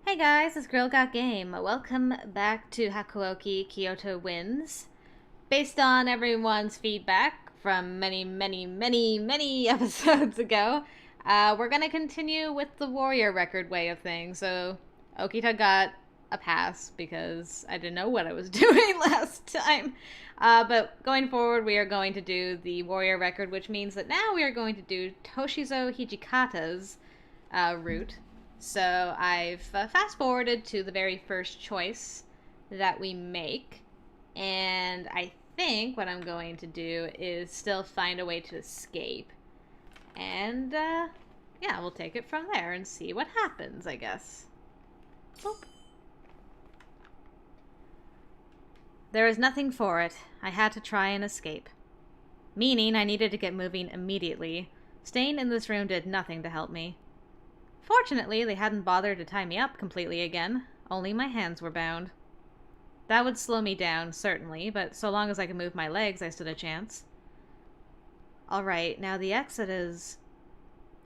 Hey guys, it's Girl Got Game. Welcome back to Hakuoki Kyoto Wins. Based on everyone's feedback from many episodes ago, we're gonna continue with the warrior record way of things. So, Okita got a pass because I didn't know what I was doing last time. But going forward, we are going to do the warrior record, which means that now we are going to do Toshizo Hijikata's route. So I've fast forwarded to the very first choice that we make, and I think what I'm going to do is still find a way to escape. And yeah, we'll take it from there and see what happens, I guess. Boop. There is nothing for it. I had to try and escape. Meaning I needed to get moving immediately. Staying in this room did nothing to help me. Fortunately, they hadn't bothered to tie me up completely again. Only my hands were bound. That would slow me down, certainly, but so long as I could move my legs, I stood a chance. Alright, now the exit is...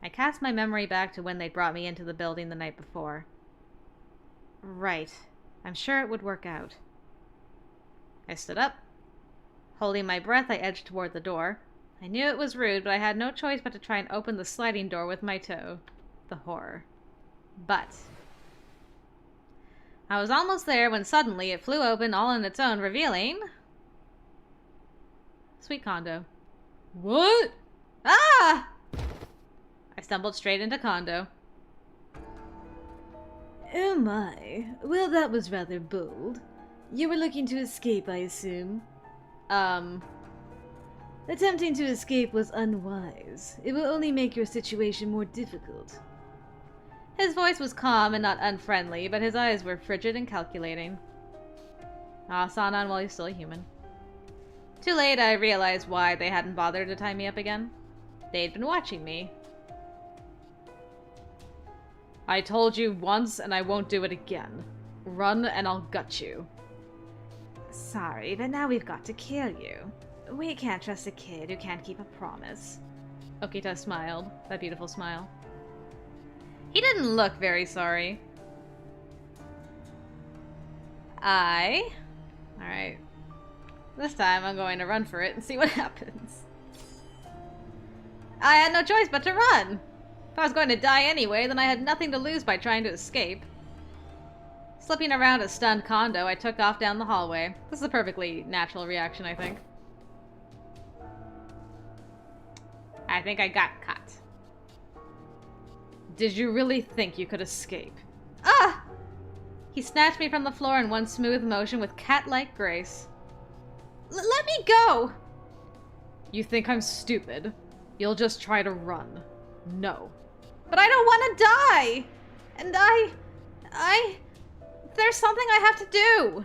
I cast my memory back to when they'd brought me into the building the night before. Right. I'm sure it would work out. I stood up. Holding my breath, I edged toward the door. I knew it was rude, but I had no choice but to try and open the sliding door with my toe. The horror. But I was almost there when suddenly it flew open all on its own, revealing... Sweet Kondo. What? Ah! I stumbled straight into Kondo. Oh my. Well, that was rather bold. You were looking to escape, I assume. Attempting to escape was unwise. It will only make your situation more difficult. His voice was calm and not unfriendly, but his eyes were frigid and calculating. Sanan, well, he's still a human. Too late, I realized why they hadn't bothered to tie me up again. They'd been watching me. I told you once, and I won't do it again. Run, and I'll gut you. Sorry, but now we've got to kill you. We can't trust a kid who can't keep a promise. Okita smiled, that beautiful smile. He didn't look very sorry. Alright. This time I'm going to run for it and see what happens. I had no choice but to run! If I was going to die anyway, then I had nothing to lose by trying to escape. Slipping around a stunned Kondo, I took off down the hallway. This is a perfectly natural reaction, I think. I think I got caught. Did you really think you could escape? Ah! He snatched me from the floor in one smooth motion with cat-like grace. Let me go! You think I'm stupid? You'll just try to run. No. But I don't want to die! And there's something I have to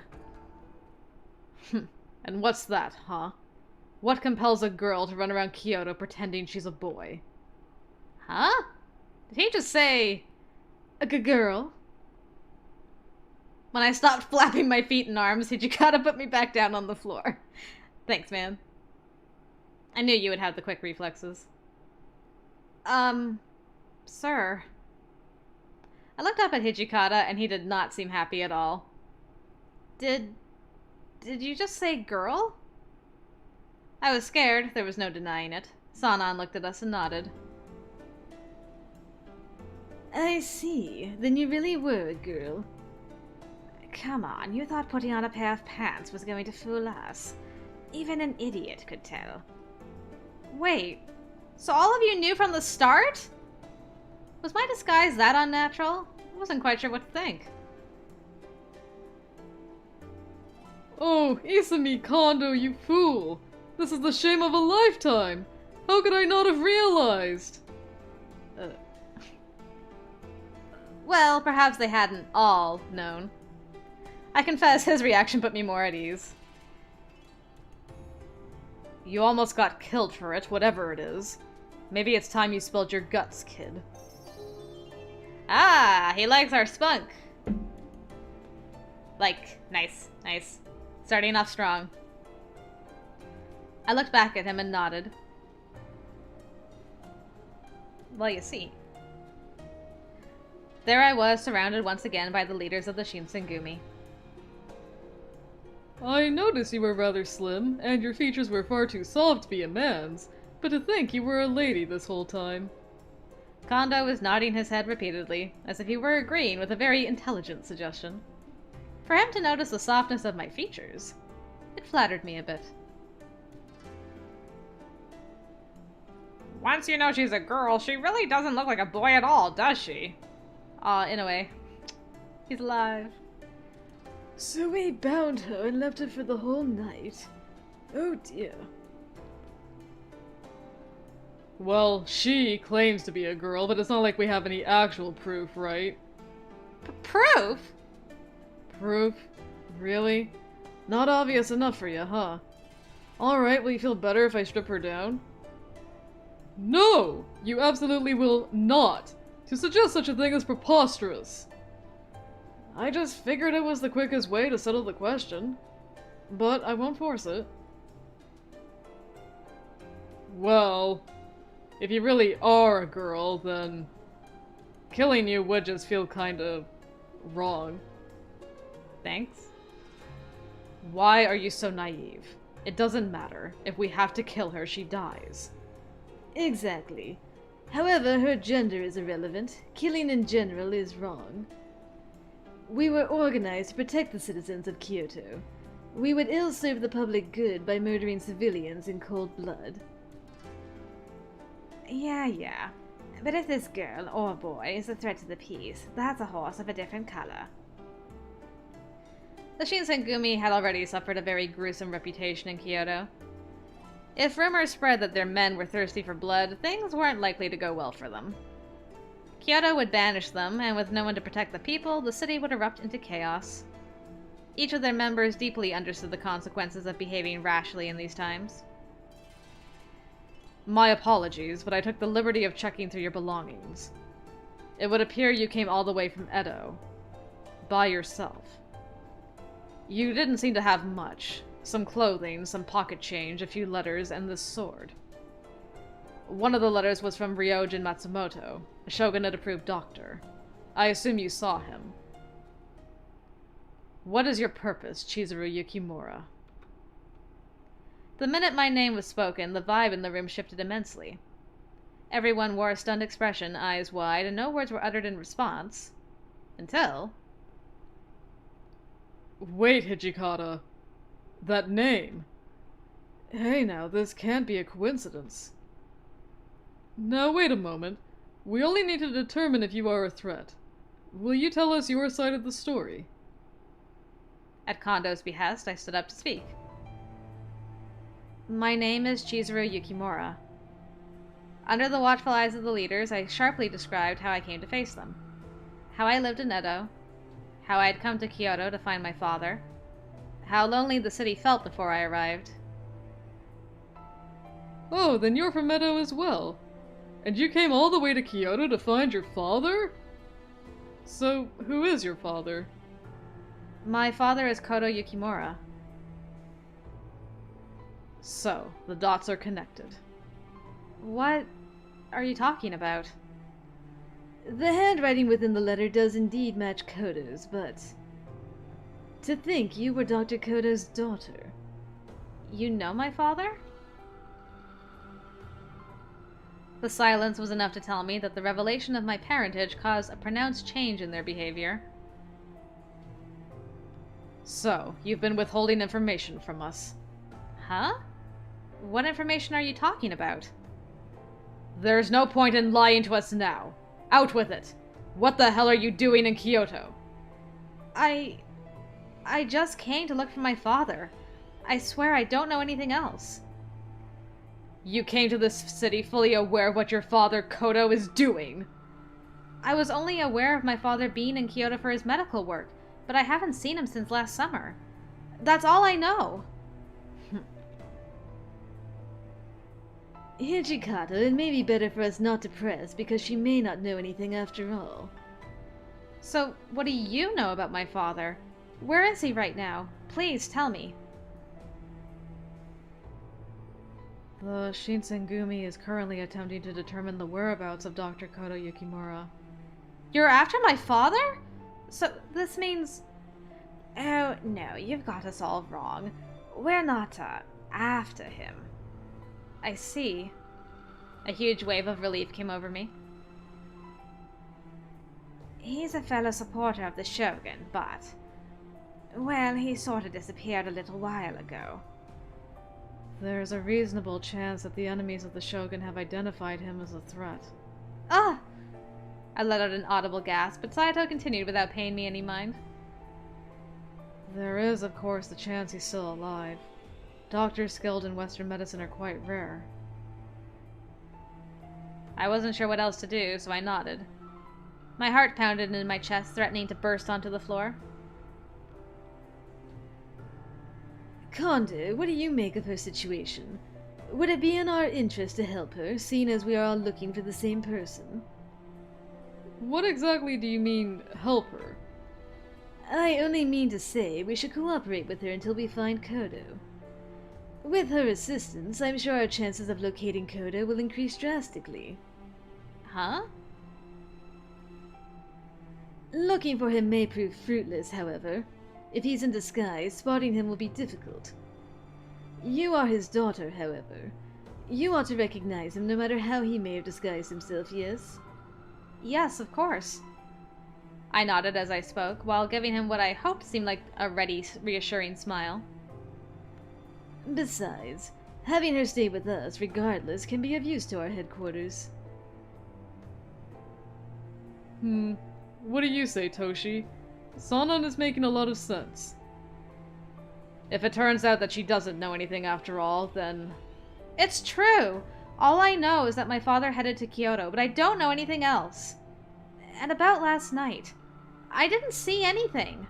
do! And what's that, huh? What compels a girl to run around Kyoto pretending she's a boy? Huh? Did he just say, a girl? When I stopped flapping my feet and arms, Hijikata put me back down on the floor. Thanks, man. I knew you would have the quick reflexes. Sir. I looked up at Hijikata, and he did not seem happy at all. Did you just say girl? I was scared. There was no denying it. Sanan looked at us and nodded. I see. Then you really were a girl. Come on, you thought putting on a pair of pants was going to fool us. Even an idiot could tell. Wait, so all of you knew from the start? Was my disguise that unnatural? I wasn't quite sure what to think. Oh, Isami Kondo, you fool! This is the shame of a lifetime! How could I not have realized? Well, perhaps they hadn't all known. I confess his reaction put me more at ease. You almost got killed for it, whatever it is. Maybe it's time you spilled your guts, kid. Ah, he likes our spunk. Like, nice. Starting off strong. I looked back at him and nodded. Well, you see. There I was, surrounded once again by the leaders of the Shinsengumi. I noticed you were rather slim, and your features were far too soft to be a man's, but to think you were a lady this whole time. Kondo was nodding his head repeatedly, as if he were agreeing with a very intelligent suggestion. For him to notice the softness of my features, it flattered me a bit. Once you know she's a girl, she really doesn't look like a boy at all, does she? In a way. He's alive. So we bound her and left her for the whole night. Oh dear. Well, she claims to be a girl, but it's not like we have any actual proof, right? Proof? Proof? Really? Not obvious enough for you, huh? Alright, will you feel better if I strip her down? No! You absolutely will not! To suggest such a thing is preposterous! I just figured it was the quickest way to settle the question. But I won't force it. Well, if you really are a girl, then killing you would just feel kinda wrong. Thanks. Why are you so naive? It doesn't matter. If we have to kill her, she dies. Exactly. However, her gender is irrelevant. Killing in general is wrong. We were organized to protect the citizens of Kyoto. We would ill serve the public good by murdering civilians in cold blood. Yeah. But if this girl, or boy, is a threat to the peace, that's a horse of a different color. The Shinsengumi had already suffered a very gruesome reputation in Kyoto. If rumors spread that their men were thirsty for blood, things weren't likely to go well for them. Kyoto would banish them, and with no one to protect the people, the city would erupt into chaos. Each of their members deeply understood the consequences of behaving rashly in these times. My apologies, but I took the liberty of checking through your belongings. It would appear you came all the way from Edo. By yourself. You didn't seem to have much. Some clothing, some pocket change, a few letters, and this sword. One of the letters was from Ryojin Matsumoto, a shogunate-approved doctor. I assume you saw him. What is your purpose, Chizuru Yukimura? The minute my name was spoken, the vibe in the room shifted immensely. Everyone wore a stunned expression, eyes wide, and no words were uttered in response. Until... Wait, Hijikata. That name. Hey now, this can't be a coincidence. Now wait a moment. We only need to determine if you are a threat. Will you tell us your side of the story? At Kondo's behest, I stood up to speak. My name is Chizuru Yukimura. Under the watchful eyes of the leaders, I sharply described how I came to face them. How I lived in Edo. How I had come to Kyoto to find my father. How lonely the city felt before I arrived. Oh, then you're from Edo as well. And you came all the way to Kyoto to find your father? So, who is your father? My father is Kodo Yukimura. So, the dots are connected. What are you talking about? The handwriting within the letter does indeed match Kodo's, but... To think you were Dr. Kodo's daughter. You know my father? The silence was enough to tell me that the revelation of my parentage caused a pronounced change in their behavior. So, you've been withholding information from us. Huh? What information are you talking about? There's no point in lying to us now. Out with it! What the hell are you doing in Kyoto? I just came to look for my father. I swear I don't know anything else. You came to this city fully aware of what your father, Kodo, is doing. I was only aware of my father being in Kyoto for his medical work, but I haven't seen him since last summer. That's all I know. Hijikata, it may be better for us not to press, because she may not know anything after all. So, what do you know about my father? Where is he right now? Please tell me. The Shinsengumi is currently attempting to determine the whereabouts of Dr. Kodo Yukimura. You're after my father? So this means... Oh, no, you've got us all wrong. We're not, after him. I see. A huge wave of relief came over me. He's a fellow supporter of the Shogun, but... well, he sort of disappeared a little while ago. There's a reasonable chance that the enemies of the Shogun have identified him as a threat. Ah! I let out an audible gasp, but Saito continued without paying me any mind. There is, of course, the chance he's still alive. Doctors skilled in Western medicine are quite rare. I wasn't sure what else to do, so I nodded. My heart pounded in my chest, threatening to burst onto the floor. Kondo, what do you make of her situation? Would it be in our interest to help her, seeing as we are all looking for the same person? What exactly do you mean, help her? I only mean to say we should cooperate with her until we find Kodo. With her assistance, I'm sure our chances of locating Kodo will increase drastically. Huh? Looking for him may prove fruitless, however. If he's in disguise, spotting him will be difficult. You are his daughter, however. You ought to recognize him no matter how he may have disguised himself, yes? Yes, of course. I nodded as I spoke, while giving him what I hoped seemed like a ready, reassuring smile. Besides, having her stay with us, regardless, can be of use to our headquarters. What do you say, Toshi? Sanan is making a lot of sense. If it turns out that she doesn't know anything after all, then... It's true! All I know is that my father headed to Kyoto, but I don't know anything else. And about last night. I didn't see anything.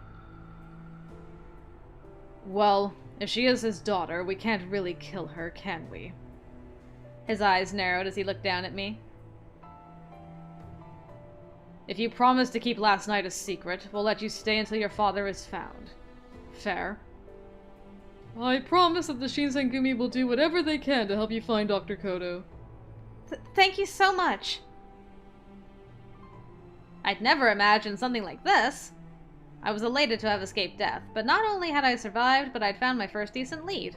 Well, if she is his daughter, we can't really kill her, can we? His eyes narrowed as he looked down at me. If you promise to keep last night a secret, we'll let you stay until your father is found. Fair? I promise that the Shinsengumi will do whatever they can to help you find Dr. Kodo. Thank you so much. I'd never imagined something like this. I was elated to have escaped death, but not only had I survived, but I'd found my first decent lead.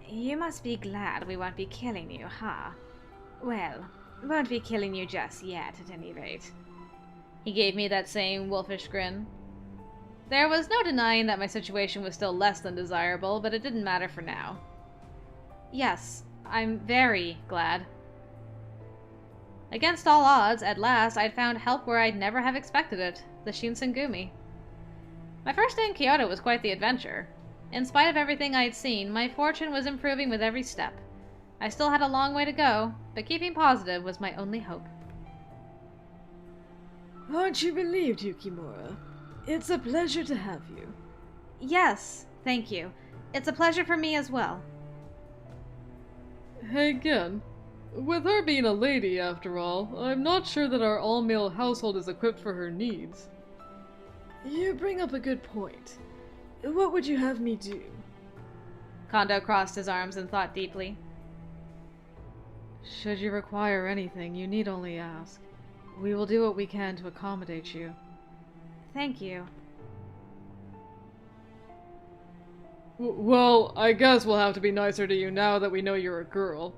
You must be glad we won't be killing you, huh? Well, won't be killing you just yet, at any rate. He gave me that same wolfish grin. There was no denying that my situation was still less than desirable, but it didn't matter for now. Yes, I'm very glad. Against all odds, at last, I'd found help where I'd never have expected it, the Shinsengumi. My first day in Kyoto was quite the adventure. In spite of everything I'd seen, my fortune was improving with every step. I still had a long way to go, but keeping positive was my only hope. Aren't you relieved, Yukimura? It's a pleasure to have you. Yes, thank you. It's a pleasure for me as well. Hey again. With her being a lady, after all, I'm not sure that our all-male household is equipped for her needs. You bring up a good point. What would you have me do? Kondo crossed his arms and thought deeply. Should you require anything, you need only ask. We will do what we can to accommodate you. Thank you. Well, I guess we'll have to be nicer to you now that we know you're a girl.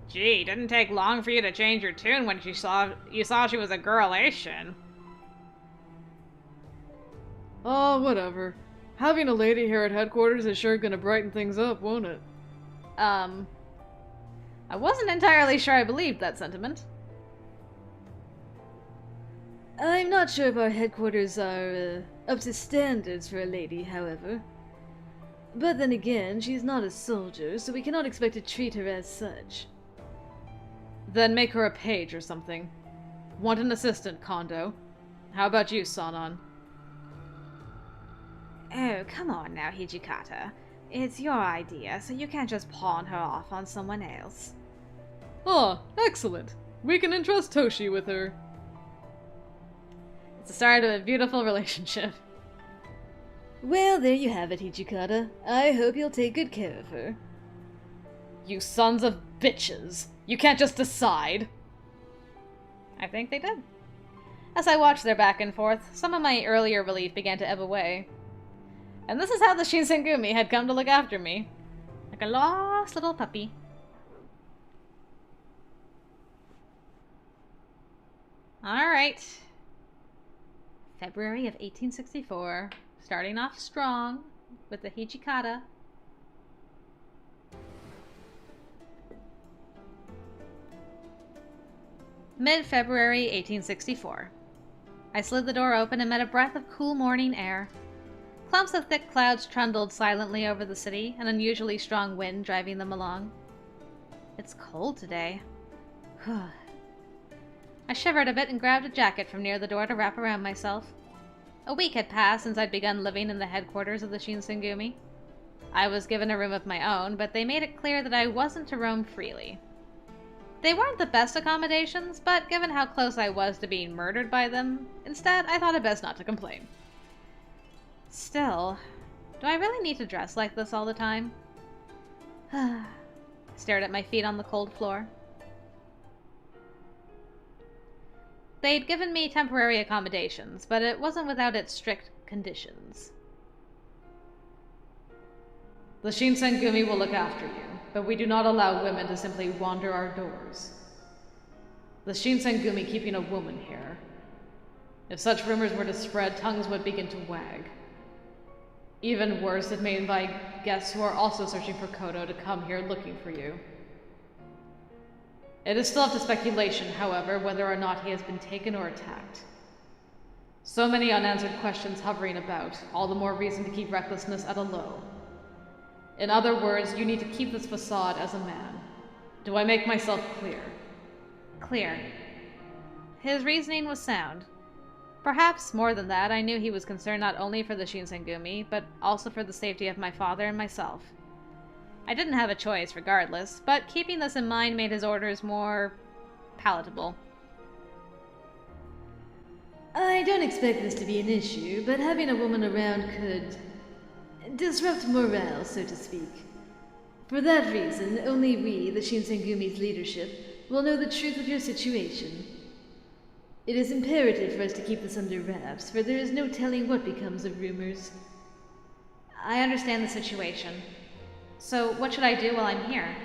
Gee, didn't take long for you to change your tune when you saw she was a girl, eh, Shin? Oh, whatever. Having a lady here at headquarters is sure gonna brighten things up, won't it? I wasn't entirely sure I believed that sentiment. I'm not sure if our headquarters are, up to standards for a lady, however. But then again, she's not a soldier, so we cannot expect to treat her as such. Then make her a page or something. Want an assistant, Kondo. How about you, Sanan? Oh, come on now, Hijikata. It's your idea, so you can't just pawn her off on someone else. Ah, excellent. We can entrust Toshi with her. It's the start of a beautiful relationship. Well, there you have it, Hijikata. I hope you'll take good care of her. You sons of bitches! You can't just decide! I think they did. As I watched their back and forth, some of my earlier relief began to ebb away. And this is how the Shinsengumi had come to look after me. Like a lost little puppy. Alright. February of 1864. Starting off strong with the Hijikata. Mid-February 1864. I slid the door open and met a breath of cool morning air. Clumps of thick clouds trundled silently over the city, an unusually strong wind driving them along. It's cold today. I shivered a bit and grabbed a jacket from near the door to wrap around myself. A week had passed since I'd begun living in the headquarters of the Shinsengumi. I was given a room of my own, but they made it clear that I wasn't to roam freely. They weren't the best accommodations, but given how close I was to being murdered by them, instead I thought it best not to complain. Still, do I really need to dress like this all the time? Stared at my feet on the cold floor. They'd given me temporary accommodations, but it wasn't without its strict conditions. The Shinsengumi will look after you, but we do not allow women to simply wander our doors. The Shinsengumi keeping a woman here. If such rumors were to spread, tongues would begin to wag. Even worse, it may invite guests who are also searching for Kyoto to come here looking for you. It is still up to speculation, however, whether or not he has been taken or attacked. So many unanswered questions hovering about, all the more reason to keep recklessness at a low. In other words, you need to keep this facade as a man. Do I make myself clear? Clear. His reasoning was sound. Perhaps, more than that, I knew he was concerned not only for the Shinsengumi, but also for the safety of my father and myself. I didn't have a choice, regardless, but keeping this in mind made his orders more palatable. I don't expect this to be an issue, but having a woman around could disrupt morale, so to speak. For that reason, only we, the Shinsengumi's leadership, will know the truth of your situation. It is imperative for us to keep this under wraps, for there is no telling what becomes of rumors. I understand the situation. So what should I do while I'm here?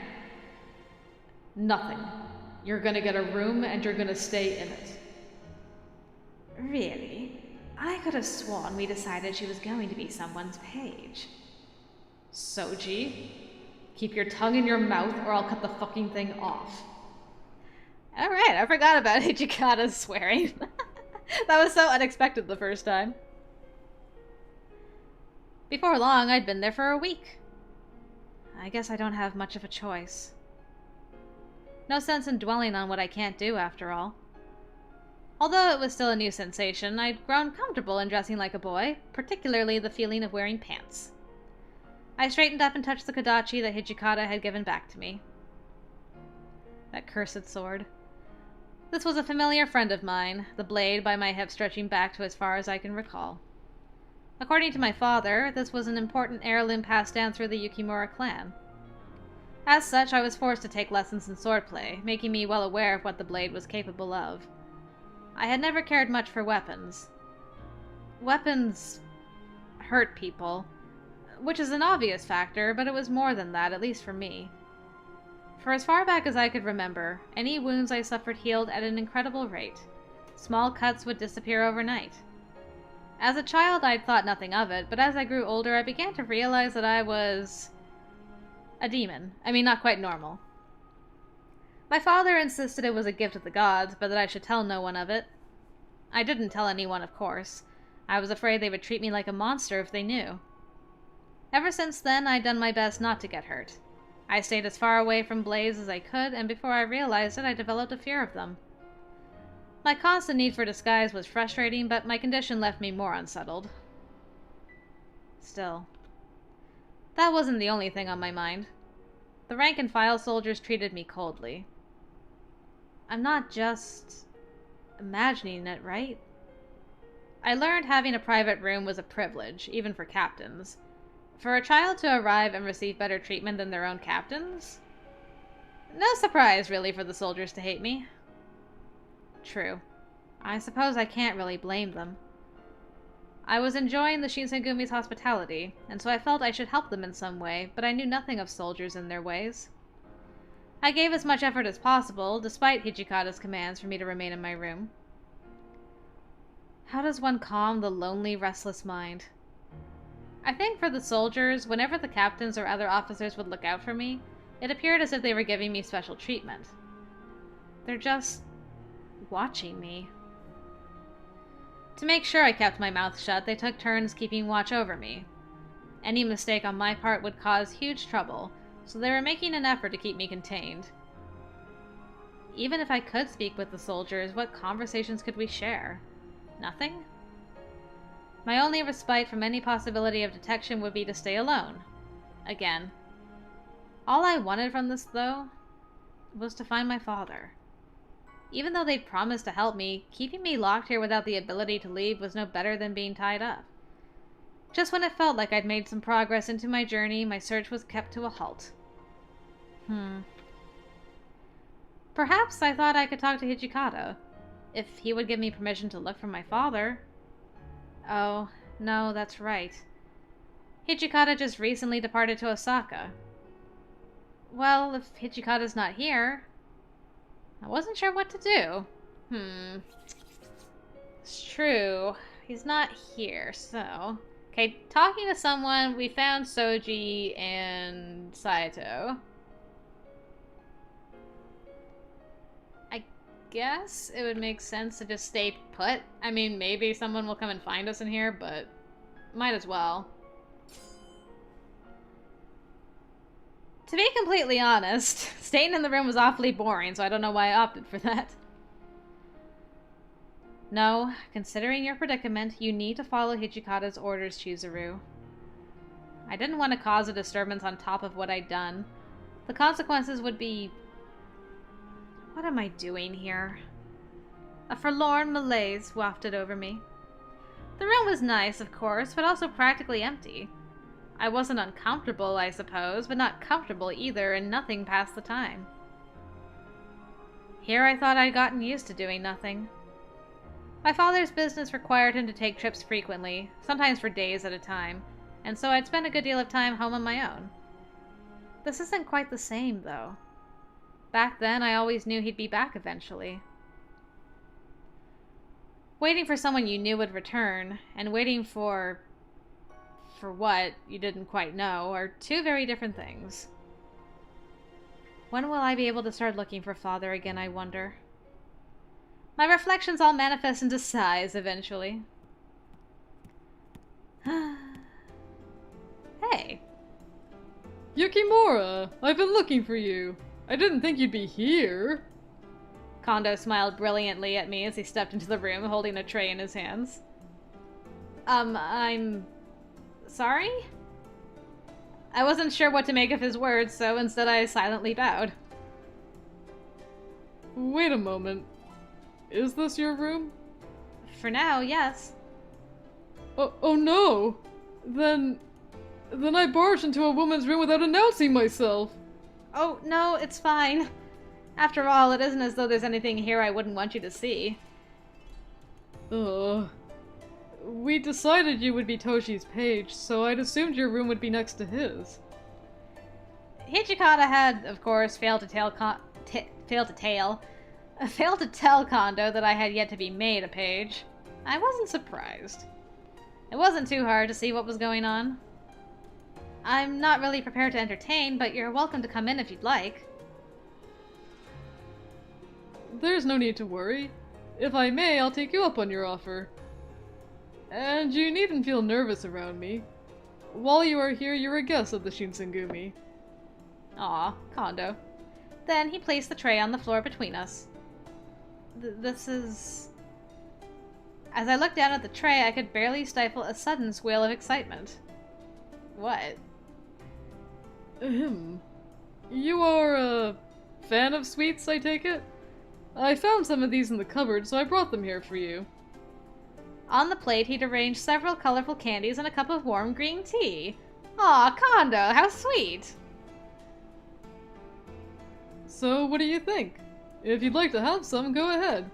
Nothing. You're gonna get a room and you're gonna stay in it. Really? I could have sworn we decided she was going to be someone's page. Soji, keep your tongue in your mouth or I'll cut the fucking thing off. Alright, I forgot about Hijikata's swearing. That was so unexpected the first time. Before long, I'd been there for a week. I guess I don't have much of a choice. No sense in dwelling on what I can't do, after all. Although it was still a new sensation, I'd grown comfortable in dressing like a boy, particularly the feeling of wearing pants. I straightened up and touched the kodachi that Hijikata had given back to me. That cursed sword. This was a familiar friend of mine, the blade by my hip stretching back to as far as I can recall. According to my father, this was an important heirloom passed down through the Yukimura clan. As such, I was forced to take lessons in swordplay, making me well aware of what the blade was capable of. I had never cared much for weapons. Weapons hurt people, which is an obvious factor, but it was more than that, at least for me. For as far back as I could remember, any wounds I suffered healed at an incredible rate. Small cuts would disappear overnight. As a child, I'd thought nothing of it, but as I grew older, I began to realize that I was a demon. I mean, not quite normal. My father insisted it was a gift of the gods, but that I should tell no one of it. I didn't tell anyone, of course. I was afraid they would treat me like a monster if they knew. Ever since then, I'd done my best not to get hurt. I stayed as far away from blades as I could, and before I realized it, I developed a fear of them. My constant need for disguise was frustrating, but my condition left me more unsettled. Still, that wasn't the only thing on my mind. The rank-and-file soldiers treated me coldly. I'm not just imagining it, right? I learned having a private room was a privilege, even for captains. For a child to arrive and receive better treatment than their own captains? No surprise, really, for the soldiers to hate me. True. I suppose I can't really blame them. I was enjoying the Shinsengumi's hospitality, and so I felt I should help them in some way, but I knew nothing of soldiers and their ways. I gave as much effort as possible, despite Hijikata's commands for me to remain in my room. How does one calm the lonely, restless mind? I think for the soldiers, whenever the captains or other officers would look out for me, it appeared as if they were giving me special treatment. They're just watching me. To make sure I kept my mouth shut, they took turns keeping watch over me. Any mistake on my part would cause huge trouble, so they were making an effort to keep me contained. Even if I could speak with the soldiers, what conversations could we share? Nothing? My only respite from any possibility of detection would be to stay alone. Again. All I wanted from this, though, was to find my father. Even though they'd promised to help me, keeping me locked here without the ability to leave was no better than being tied up. Just when it felt like I'd made some progress into my journey, my search was kept to a halt. Perhaps I thought I could talk to Hijikata, if he would give me permission to look for my father. Oh, no, that's right. Hijikata just recently departed to Osaka. Well, if Hijikata's not here, I wasn't sure what to do. It's true. He's not here, so... Okay, talking to someone, we found Soji and Saito. I guess it would make sense to just stay put. I mean, maybe someone will come and find us in here, but might as well. To be completely honest, staying in the room was awfully boring, so I don't know why I opted for that. No, considering your predicament, you need to follow Hijikata's orders, Chizuru. I didn't want to cause a disturbance on top of what I'd done. The consequences would be... What am I doing here? A forlorn malaise wafted over me. The room was nice, of course, but also practically empty. I wasn't uncomfortable, I suppose, but not comfortable either, and nothing passed the time. Here I thought I'd gotten used to doing nothing. My father's business required him to take trips frequently, sometimes for days at a time, and so I'd spend a good deal of time home on my own. This isn't quite the same, though. Back then, I always knew he'd be back eventually. Waiting for someone you knew would return, and waiting for what you didn't quite know, are two very different things. When will I be able to start looking for father again, I wonder? My reflections all manifest into sighs eventually. Hey. Yukimura, I've been looking for you. I didn't think you'd be here. Kondo smiled brilliantly at me as he stepped into the room holding a tray in his hands. I'm... sorry? I wasn't sure what to make of his words, so instead I silently bowed. Wait a moment. Is this your room? For now, yes. Oh no! Then I barged into a woman's room without announcing myself! Oh, no, it's fine. After all, it isn't as though there's anything here I wouldn't want you to see. We decided you would be Toshi's page, so I'd assumed your room would be next to his. Hijikata had, of course, failed to tell Kondo that I had yet to be made a page. I wasn't surprised. It wasn't too hard to see what was going on. I'm not really prepared to entertain, but you're welcome to come in if you'd like. There's no need to worry. If I may, I'll take you up on your offer. And you needn't feel nervous around me. While you are here, you're a guest of the Shinsengumi. Aw, Kondo. Then he placed the tray on the floor between us. This is... As I looked down at the tray, I could barely stifle a sudden squeal of excitement. What? You are a fan of sweets, I take it? I found some of these in the cupboard, so I brought them here for you. On the plate, he'd arranged several colorful candies and a cup of warm green tea. Aw, Kondo, how sweet! So, what do you think? If you'd like to have some, go ahead.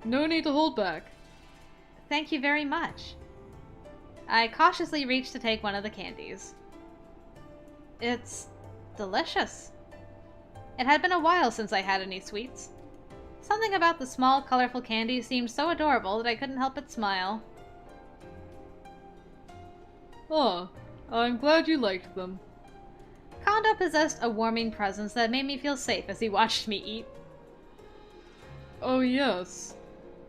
No need to hold back. Thank you very much. I cautiously reached to take one of the candies. It's delicious. It had been a while since I had any sweets. Something about the small, colorful candies seemed so adorable that I couldn't help but smile. Oh, I'm glad you liked them. Kondo possessed a warming presence that made me feel safe as he watched me eat. Oh yes.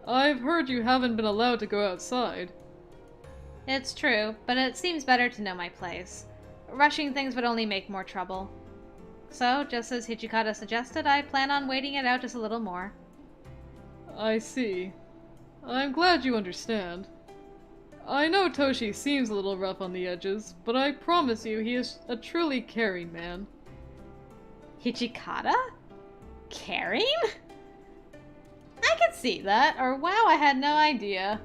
I've heard you haven't been allowed to go outside. It's true, but it seems better to know my place. Rushing things would only make more trouble. So, just as Hijikata suggested, I plan on waiting it out just a little more. I see. I'm glad you understand. I know Toshi seems a little rough on the edges, but I promise you he is a truly caring man. Hijikata? Caring? I could see that, or wow, I had no idea.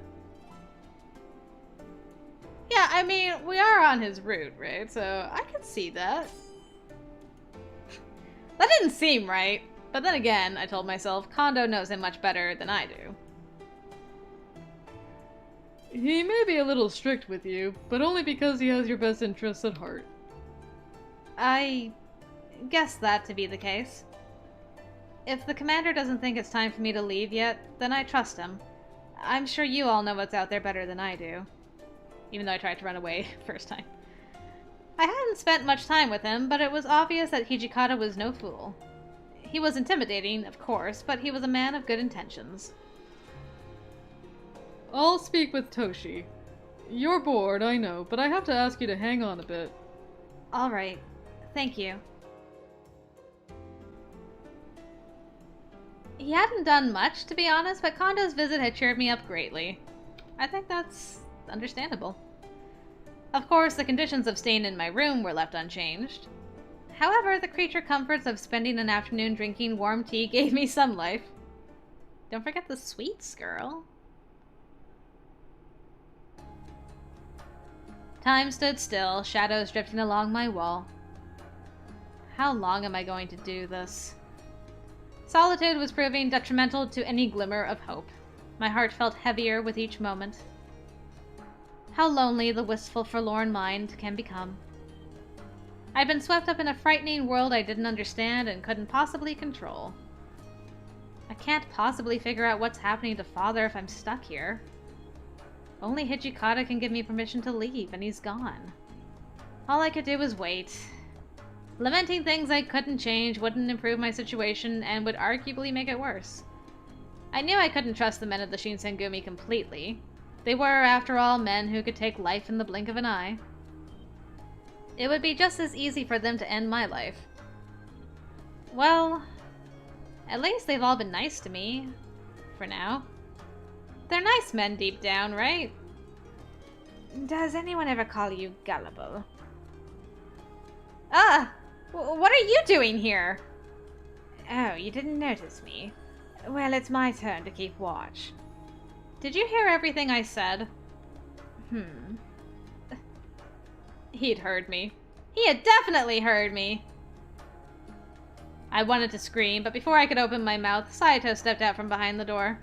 Yeah, I mean, we are on his route, right? So I could see that. That didn't seem right. But then again, I told myself, Kondo knows him much better than I do. He may be a little strict with you, but only because he has your best interests at heart. I guess that to be the case. If the commander doesn't think it's time for me to leave yet, then I trust him. I'm sure you all know what's out there better than I do. Even though I tried to run away first time. I hadn't spent much time with him, but it was obvious that Hijikata was no fool. He was intimidating, of course, but he was a man of good intentions. I'll speak with Toshi. You're bored, I know, but I have to ask you to hang on a bit. Alright. Thank you. He hadn't done much, to be honest, but Kondo's visit had cheered me up greatly. I think that's understandable. Of course, the conditions of staying in my room were left unchanged. However, the creature comforts of spending an afternoon drinking warm tea gave me some life. Don't forget the sweets, girl. Time stood still, shadows drifting along my wall. How long am I going to do this? Solitude was proving detrimental to any glimmer of hope. My heart felt heavier with each moment. How lonely the wistful, forlorn mind can become. I'd been swept up in a frightening world I didn't understand and couldn't possibly control. I can't possibly figure out what's happening to Father if I'm stuck here. Only Hijikata can give me permission to leave, and he's gone. All I could do was wait. Lamenting things I couldn't change wouldn't improve my situation and would arguably make it worse. I knew I couldn't trust the men of the Shinsengumi completely. They were, after all, men who could take life in the blink of an eye. It would be just as easy for them to end my life. Well, at least they've all been nice to me. For now. They're nice men deep down, right? Does anyone ever call you gullible? Ah! What are you doing here? Oh, you didn't notice me. Well, it's my turn to keep watch. Did you hear everything I said? He'd heard me. He had definitely heard me! I wanted to scream, but before I could open my mouth, Saito stepped out from behind the door.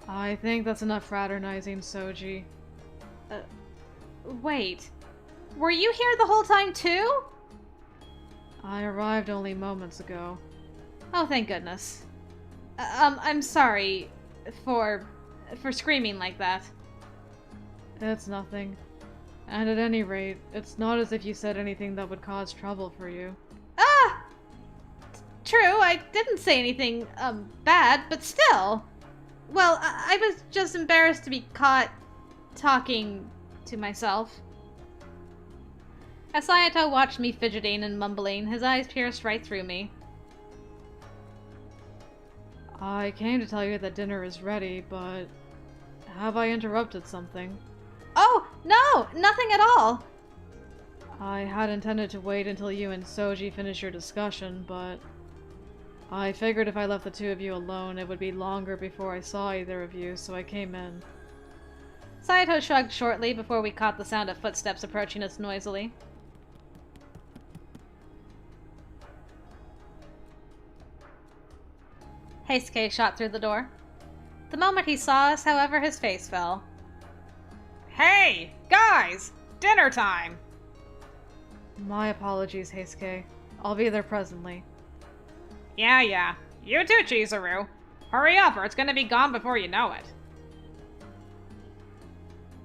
I think that's enough fraternizing, Soji. Wait. Were you here the whole time too? I arrived only moments ago. Oh, thank goodness. I'm sorry for screaming like that. It's nothing. And at any rate, it's not as if you said anything that would cause trouble for you. Ah! True, I didn't say anything, bad, but still. Well, I was just embarrassed to be caught talking to myself. As Saito watched me fidgeting and mumbling, his eyes pierced right through me. I came to tell you that dinner is ready, but have I interrupted something? Oh, no! Nothing at all! I had intended to wait until you and Soji finish your discussion, but I figured if I left the two of you alone, it would be longer before I saw either of you, so I came in. Saito shrugged shortly before we caught the sound of footsteps approaching us noisily. Heisuke shot through the door. The moment he saw us, however, his face fell. Hey, guys! Dinner time! My apologies, Heisuke. I'll be there presently. Yeah. You too, Chizuru. Hurry up or it's gonna be gone before you know it.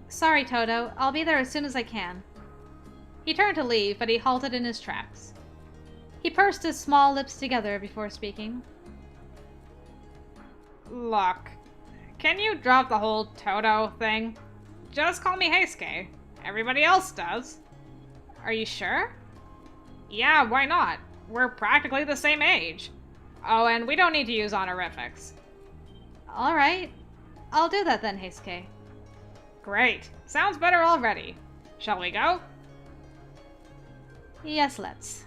Sorry, Toto. I'll be there as soon as I can. He turned to leave, but he halted in his tracks. He pursed his small lips together before speaking. Look, can you drop the whole Toto thing? Just call me Heisuke. Everybody else does. Are you sure? Yeah, why not? We're practically the same age. Oh, and we don't need to use honorifics. Alright. I'll do that then, Heisuke. Great. Sounds better already. Shall we go? Yes, let's.